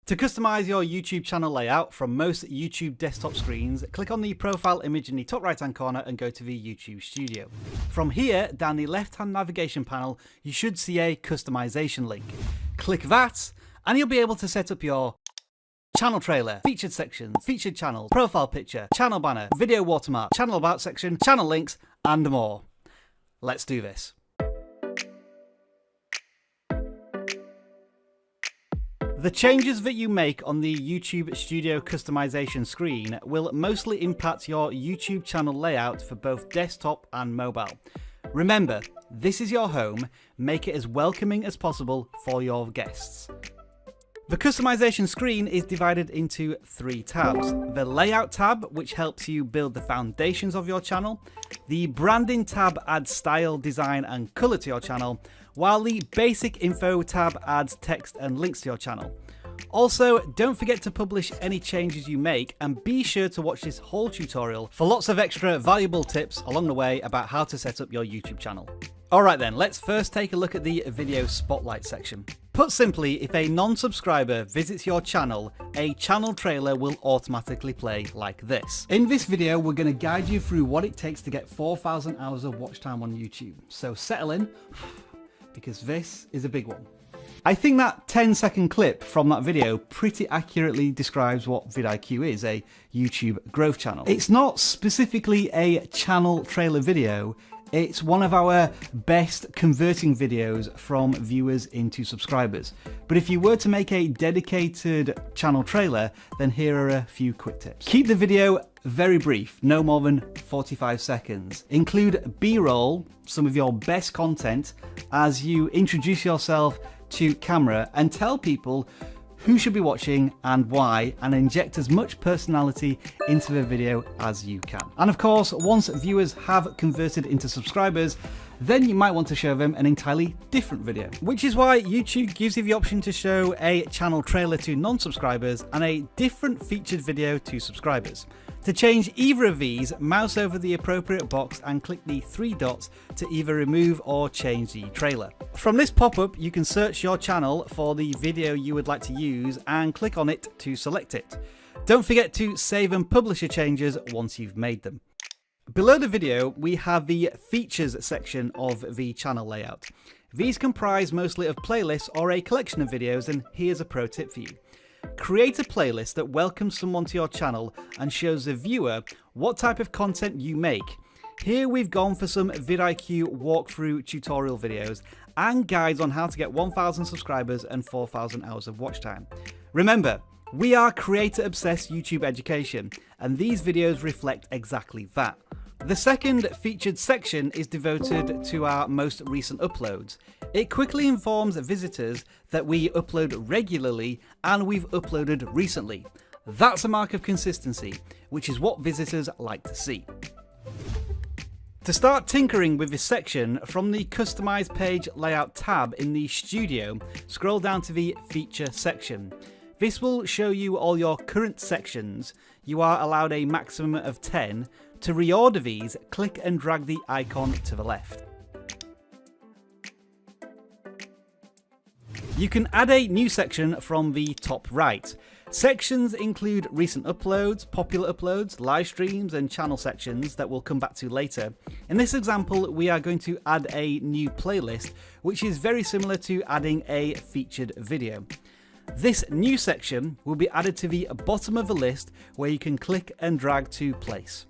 To customize your YouTube channel layout from most YouTube desktop screens, click on the profile image in the top right hand corner and go to the YouTube Studio. From here, down the left hand navigation panel, you should see a customization link. Click that and you'll be able to set up your channel trailer, featured sections, featured channels, profile picture, channel banner, video watermark, channel about section, channel links, and more. Let's do this. The changes that you make on the YouTube Studio customization screen will mostly impact your YouTube channel layout for both desktop and mobile. Remember, this is your home, make it as welcoming as possible for your guests. The customization screen is divided into 3 tabs. The Layout tab, which helps you build the foundations of your channel. The Branding tab adds style, design and colour to your channel, while the Basic Info tab adds text and links to your channel. Also, don't forget to publish any changes you make and be sure to watch this whole tutorial for lots of extra valuable tips along the way about how to set up your YouTube channel. Alright then, let's first take a look at the Video Spotlight section. Put simply, if a non-subscriber visits your channel, a channel trailer will automatically play like this. In this video, we're going to guide you through what it takes to get 4,000 hours of watch time on YouTube. So settle in, because this is a big one. I think that 10-second clip from that video pretty accurately describes what vidIQ is, a YouTube growth channel. It's not specifically a channel trailer video, it's one of our best converting videos from viewers into subscribers. But if you were to make a dedicated channel trailer, then here are a few quick tips. Keep the video very brief, no more than 45 seconds. Include B-roll, some of your best content, as you introduce yourself to camera and tell people who should be watching and why, and inject as much personality into the video as you can. And of course, once viewers have converted into subscribers, then you might want to show them an entirely different video. Which is why YouTube gives you the option to show a channel trailer to non-subscribers and a different featured video to subscribers. To change either of these, mouse over the appropriate box and click the 3 dots to either remove or change the trailer. From this pop-up, you can search your channel for the video you would like to use and click on it to select it. Don't forget to save and publish your changes once you've made them. Below the video, we have the Features section of the channel layout. These comprise mostly of playlists or a collection of videos, and here's a pro tip for you. Create a playlist that welcomes someone to your channel and shows the viewer what type of content you make. Here we've gone for some vidIQ walkthrough tutorial videos and guides on how to get 1,000 subscribers and 4,000 hours of watch time. Remember, we are creator-obsessed YouTube education, and these videos reflect exactly that. The second featured section is devoted to our most recent uploads. It quickly informs visitors that we upload regularly and we've uploaded recently. That's a mark of consistency, which is what visitors like to see. To start tinkering with this section, from the Customize Page Layout tab in the Studio, scroll down to the Feature section. This will show you all your current sections. You are allowed a maximum of 10. To reorder these, click and drag the icon to the left. You can add a new section from the top right. Sections include recent uploads, popular uploads, live streams and channel sections that we'll come back to later. In this example, we are going to add a new playlist, which is very similar to adding a featured video. This new section will be added to the bottom of the list where you can click and drag to place.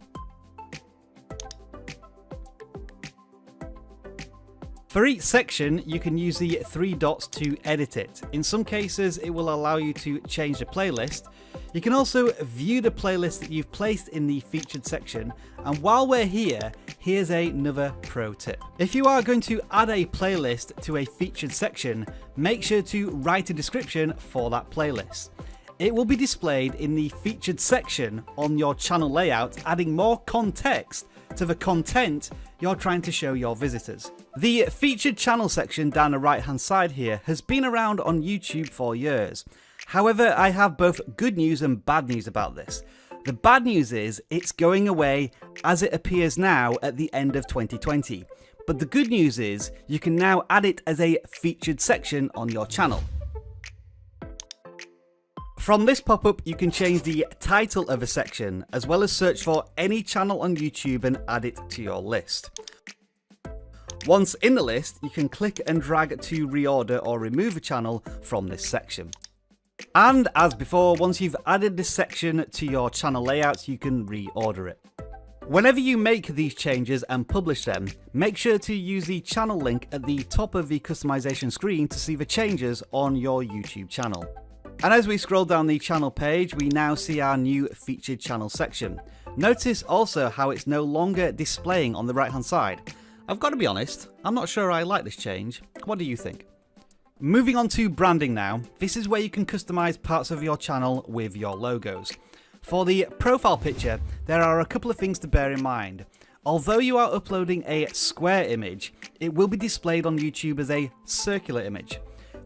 For each section, you can use the 3 dots to edit it. In some cases, it will allow you to change the playlist. You can also view the playlist that you've placed in the featured section. And while we're here, here's another pro tip. If you are going to add a playlist to a featured section, make sure to write a description for that playlist. It will be displayed in the featured section on your channel layout, adding more context to the content you're trying to show your visitors. The featured channel section down the right hand side here has been around on YouTube for years. However, I have both good news and bad news about this. The bad news is it's going away as it appears now at the end of 2020. But the good news is you can now add it as a featured section on your channel. From this pop-up, you can change the title of a section, as well as search for any channel on YouTube and add it to your list. Once in the list, you can click and drag to reorder or remove a channel from this section. And as before, once you've added this section to your channel layout, you can reorder it. Whenever you make these changes and publish them, make sure to use the channel link at the top of the customization screen to see the changes on your YouTube channel. And as we scroll down the channel page, we now see our new featured channel section. Notice also how it's no longer displaying on the right hand side. I've got to be honest, I'm not sure I like this change. What do you think? Moving on to branding now, this is where you can customize parts of your channel with your logos. For the profile picture, there are a couple of things to bear in mind. Although you are uploading a square image, it will be displayed on YouTube as a circular image.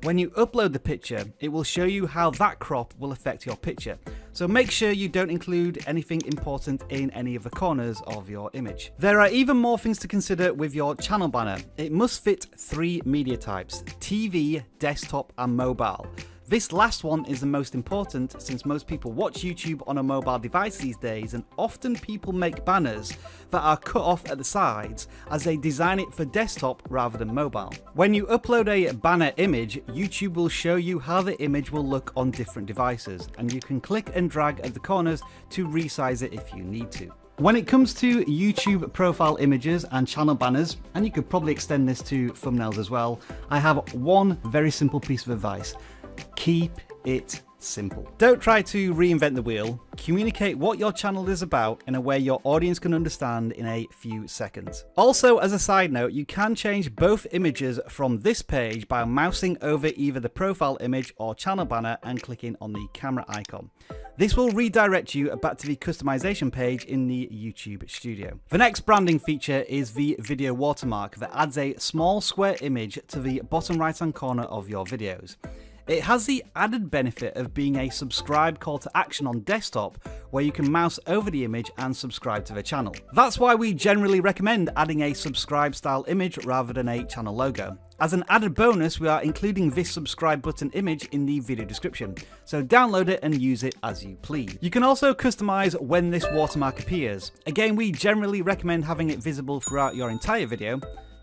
When you upload the picture, it will show you how that crop will affect your picture. So make sure you don't include anything important in any of the corners of your image. There are even more things to consider with your channel banner. It must fit 3 media types: TV, desktop, and mobile. This last one is the most important since most people watch YouTube on a mobile device these days, and often people make banners that are cut off at the sides as they design it for desktop rather than mobile. When you upload a banner image, YouTube will show you how the image will look on different devices, and you can click and drag at the corners to resize it if you need to. When it comes to YouTube profile images and channel banners, and you could probably extend this to thumbnails as well, I have one very simple piece of advice. Keep it simple. Don't try to reinvent the wheel. Communicate what your channel is about in a way your audience can understand in a few seconds. Also, as a side note, you can change both images from this page by mousing over either the profile image or channel banner and clicking on the camera icon. This will redirect you back to the customization page in the YouTube Studio. The next branding feature is the video watermark that adds a small square image to the bottom right hand corner of your videos. It has the added benefit of being a subscribe call to action on desktop, where you can mouse over the image and subscribe to the channel. That's why we generally recommend adding a subscribe style image rather than a channel logo. As an added bonus, we are including this subscribe button image in the video description, so download it and use it as you please. You can also customize when this watermark appears. Again, we generally recommend having it visible throughout your entire video.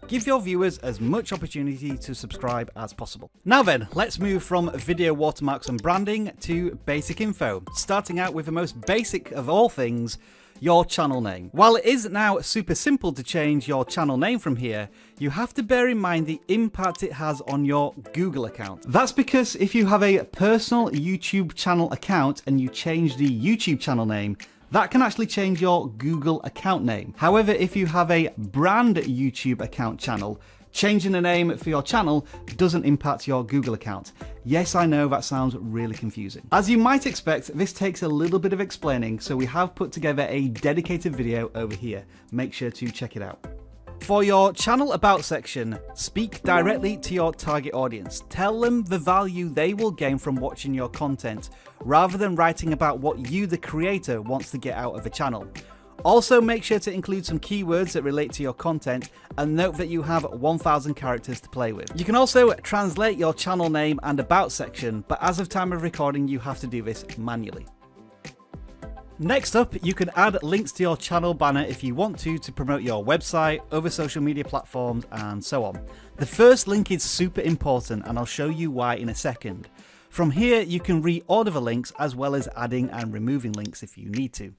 Give your viewers as much opportunity to subscribe as possible. Now then, let's move from video watermarks and branding to basic info, starting out with the most basic of all things, your channel name. While it is now super simple to change your channel name from here, you have to bear in mind the impact it has on your Google account. That's because if you have a personal YouTube channel account and you change the YouTube channel name, that can actually change your Google account name. However, if you have a brand YouTube account channel, changing the name for your channel doesn't impact your Google account. Yes, I know that sounds really confusing. As you might expect, this takes a little bit of explaining, so we have put together a dedicated video over here. Make sure to check it out. For your channel about section, speak directly to your target audience. Tell them the value they will gain from watching your content, rather than writing about what you, the creator, wants to get out of the channel. Also, make sure to include some keywords that relate to your content, and note that you have 1,000 characters to play with. You can also translate your channel name and about section, but as of time of recording, you have to do this manually. Next up, you can add links to your channel banner if you want to promote your website, other social media platforms, and so on. The first link is super important, and I'll show you why in a second. From here, you can reorder the links as well as adding and removing links if you need to.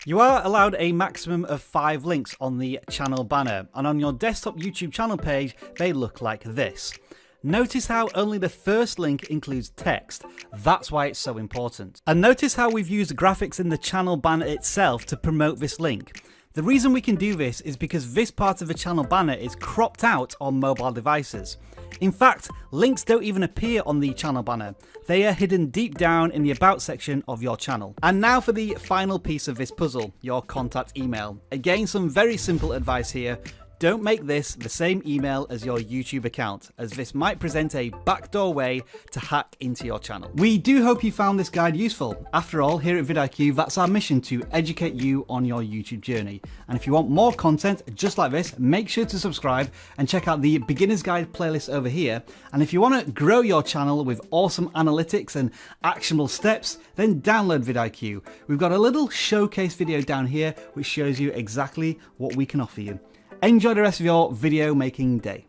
You are allowed a maximum of 5 links on the channel banner, and on your desktop YouTube channel page, they look like this. Notice how only the first link includes text. That's why it's so important. And notice how we've used graphics in the channel banner itself to promote this link. The reason we can do this is because this part of the channel banner is cropped out on mobile devices. In fact, links don't even appear on the channel banner. They are hidden deep down in the about section of your channel. And now for the final piece of this puzzle, your contact email. Again, some very simple advice here. Don't make this the same email as your YouTube account, as this might present a backdoor way to hack into your channel. We do hope you found this guide useful. After all, here at vidIQ, that's our mission, to educate you on your YouTube journey. And if you want more content just like this, make sure to subscribe and check out the Beginner's Guide playlist over here. And if you want to grow your channel with awesome analytics and actionable steps, then download vidIQ. We've got a little showcase video down here which shows you exactly what we can offer you. Enjoy the rest of your video making day.